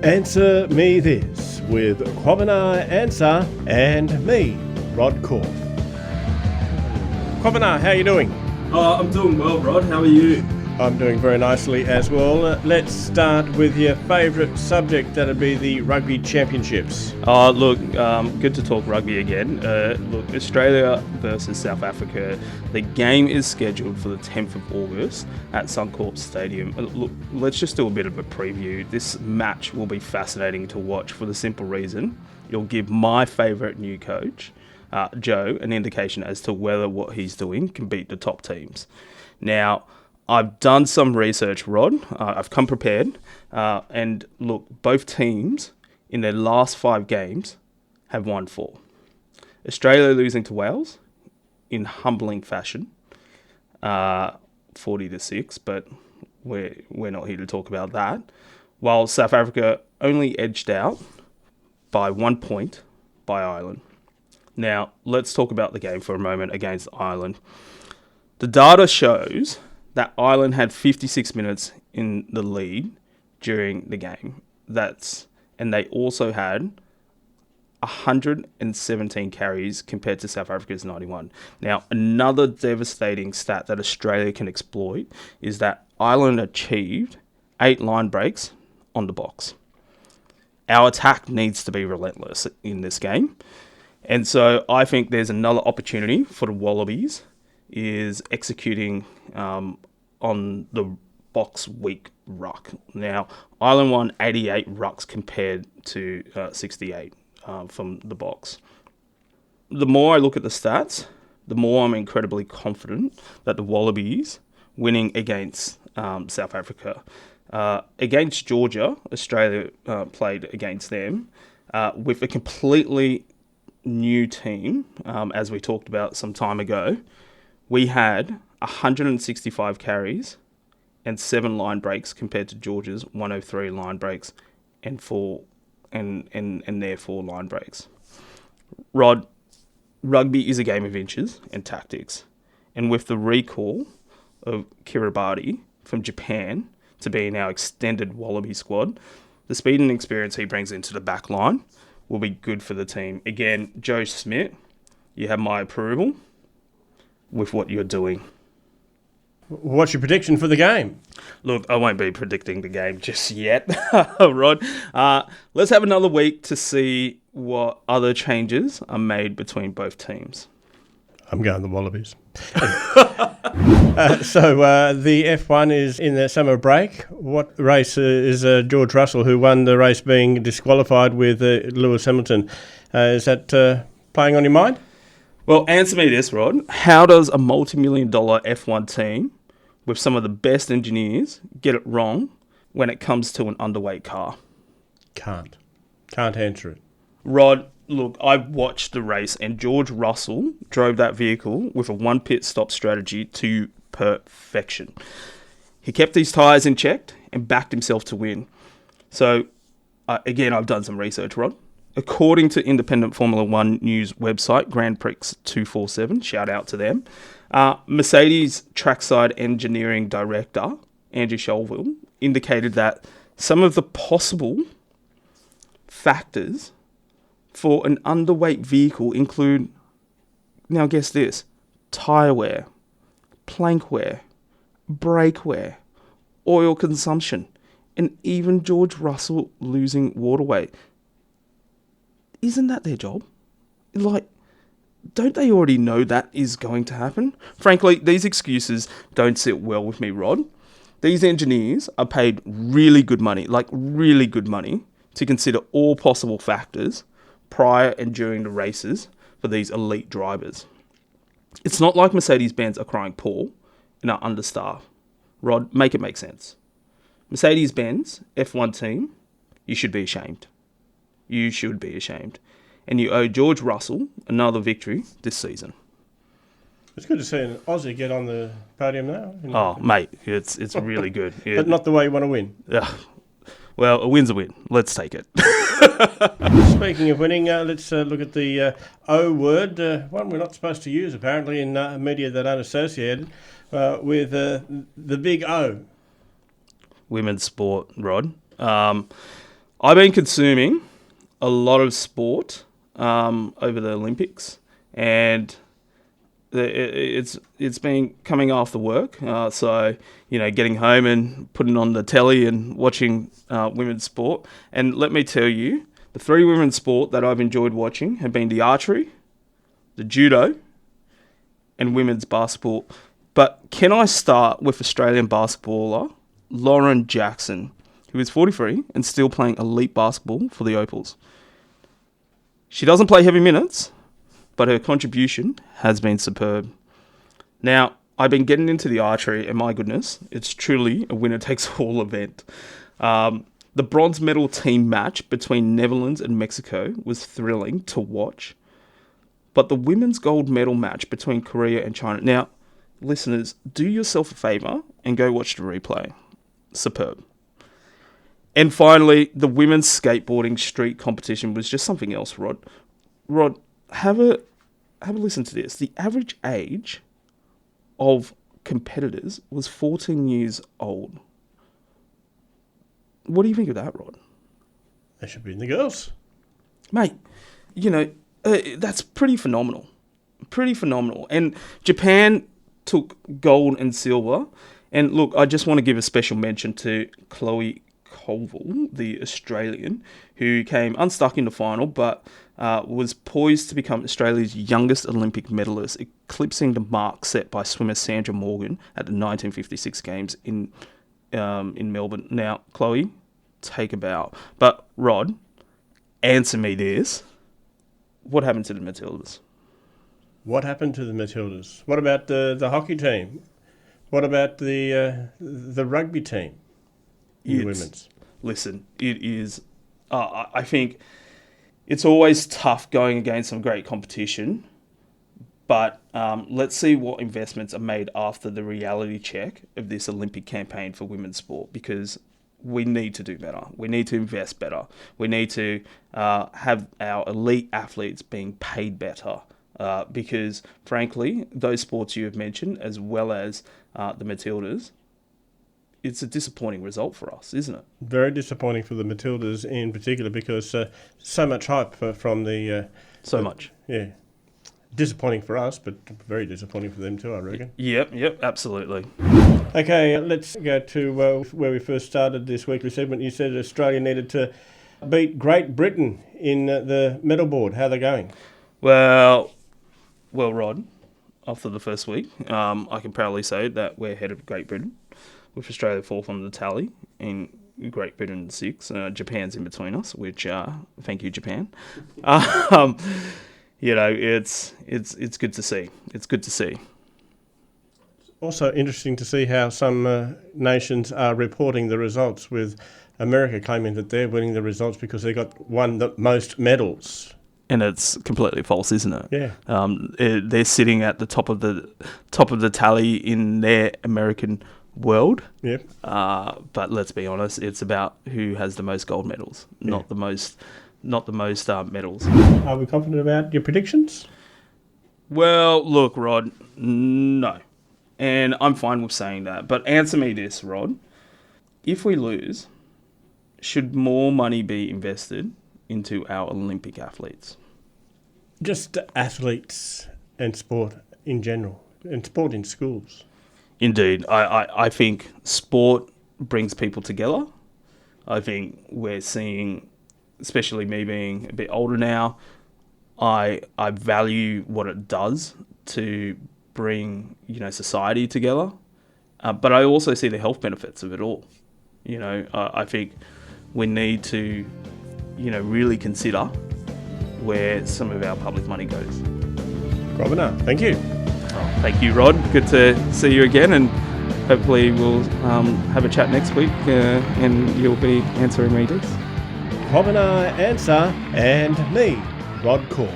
Answer Me This with Kwabena Ansah and me, Rod Corp. Kwabena, how are you doing? I'm doing well, Rod. How are you? I'm doing very nicely as well. Let's start with your favourite subject, that'd be the Rugby Championships. Good to talk rugby again. Australia versus South Africa. The game is scheduled for the 10th of August at Suncorp Stadium. Let's just do a bit of a preview. This match will be fascinating to watch for the simple reason it'll give my favourite new coach, Joe, an indication as to whether what he's doing can beat the top teams. Now, I've done some research, Rod. I've come prepared. And look, both teams in their last 5 games have won 4. Australia losing to Wales in humbling fashion, 40-6, but we're not here to talk about that. While South Africa only edged out by 1 point by Ireland. Now, let's talk about the game for a moment against Ireland. The data shows that Ireland had 56 minutes in the lead during the game. And they also had 117 carries compared to South Africa's 91. Now, another devastating stat that Australia can exploit is that Ireland achieved 8 line breaks on the box. Our attack needs to be relentless in this game. And so I think there's another opportunity for the Wallabies is executing on the box weak ruck. Now, Ireland won 88 rucks compared to 68 from the box. The more I look at the stats, the more I'm incredibly confident that the Wallabies winning against South Africa. Against Georgia, Australia played against them with a completely new team, as we talked about some time ago. We had 165 carries and 7 line breaks compared to Georgia's 103 line breaks and their 4 line breaks. Rod, rugby is a game of inches and tactics. And with the recall of Kiribati from Japan to be in our extended Wallaby squad, the speed and experience he brings into the back line will be good for the team. Again, Joe Smith, you have my approval with what you're doing. What's your prediction for the game? Look, I won't be predicting the game just yet, Rod. Let's have another week to see what other changes are made between both teams. I'm going the Wallabies. So the F1 is in the summer break. What race is George Russell, who won the race, being disqualified with Lewis Hamilton? Is that playing on your mind? Well, answer me this, Rod. How does a multi-million-dollar F1 team with some of the best engineers get it wrong when it comes to an underweight car? Can't answer it. Rod, look, I watched the race and George Russell drove that vehicle with a 1 pit stop strategy to perfection. He kept his tyres in check and backed himself to win. So, again, I've done some research, Rod. According to independent Formula One news website, Grand Prix 247, shout out to them, Mercedes trackside engineering director, Andrew Sholville, indicated that some of the possible factors for an underweight vehicle include, now guess this, tyre wear, plank wear, brake wear, oil consumption, and even George Russell losing water weight. Isn't that their job? Don't they already know that is going to happen? Frankly, these excuses don't sit well with me, Rod. These engineers are paid really good money, to consider all possible factors prior and during the races for these elite drivers. It's not like Mercedes-Benz are crying poor and are understaffed. Rod, make it make sense. Mercedes-Benz F1 team, you should be ashamed. You should be ashamed. And you owe George Russell another victory this season. It's good to see an Aussie get on the podium now. Oh, mate, it's really good. Yeah. But not the way you want to win. Well, a win's a win. Let's take it. Speaking of winning, let's look at the O word, one we're not supposed to use apparently in media that aren't associated with the big O. Women's sport, Rod. I've been consuming a lot of sport over the Olympics, and it's been coming after work. So, getting home and putting on the telly and watching women's sport. And let me tell you, the 3 women's sport that I've enjoyed watching have been the archery, the judo, and women's basketball. But can I start with Australian basketballer Lauren Jackson, who is 43 and still playing elite basketball for the Opals. She doesn't play heavy minutes, but her contribution has been superb. Now, I've been getting into the archery, and my goodness, it's truly a winner-takes-all event. The bronze medal team match between Netherlands and Mexico was thrilling to watch, but the women's gold medal match between Korea and China... Now, listeners, do yourself a favour and go watch the replay. Superb. And finally, the women's skateboarding street competition was just something else, Rod. Rod, have a listen to this. The average age of competitors was 14 years old. What do you think of that, Rod? They should be in the girls. Mate, that's pretty phenomenal. Pretty phenomenal. And Japan took gold and silver. And look, I just want to give a special mention to Chloe Colville, the Australian, who came unstuck in the final, but was poised to become Australia's youngest Olympic medalist, eclipsing the mark set by swimmer Sandra Morgan at the 1956 Games in Melbourne. Now, Chloe, take a bow. But Rod, answer me this. What happened to the Matildas? What happened to the Matildas? What about the hockey team? What about the rugby team? Women's. Listen, it is... I think it's always tough going against some great competition, but let's see what investments are made after the reality check of this Olympic campaign for women's sport, because we need to do better. We need to invest better. We need to have our elite athletes being paid better. Because, frankly, those sports you have mentioned, as well as the Matildas, it's a disappointing result for us, isn't it? Very disappointing for the Matildas in particular, because so much hype from the... much. Yeah. Disappointing for us, but very disappointing for them too, I reckon. Yep, absolutely. Okay, let's go to where we first started this weekly segment. You said Australia needed to beat Great Britain in the medal board. How are they going? Well, Rod, after the first week, I can proudly say that we're ahead of Great Britain, with Australia 4th on the tally, and Great Britain 6th. Japan's in between us, which thank you, Japan. It's good to see. It's good to see. Also interesting to see how some nations are reporting the results, with America claiming that they're winning the results because they won the most medals. And it's completely false, isn't it? Yeah. They're sitting at the top of the tally in their American world. Yep. But let's be honest, it's about who has the most gold medals, not the most medals. Are we confident about your predictions? Well, look, Rod, no. And I'm fine with saying that. But answer me this, Rod. If we lose, should more money be invested into our Olympic athletes? Just athletes and sport in general, and sport in schools. Indeed. I think sport brings people together. I think we're seeing, especially me being a bit older now, I value what it does to bring, society together. But I also see the health benefits of it all. I think we need to, really consider where some of our public money goes. Kwabena, thank you. Thank you, Rod. Good to see you again, and hopefully we'll have a chat next week, and you'll be answering me this. Kwabena Ansah and me, Rod Corf.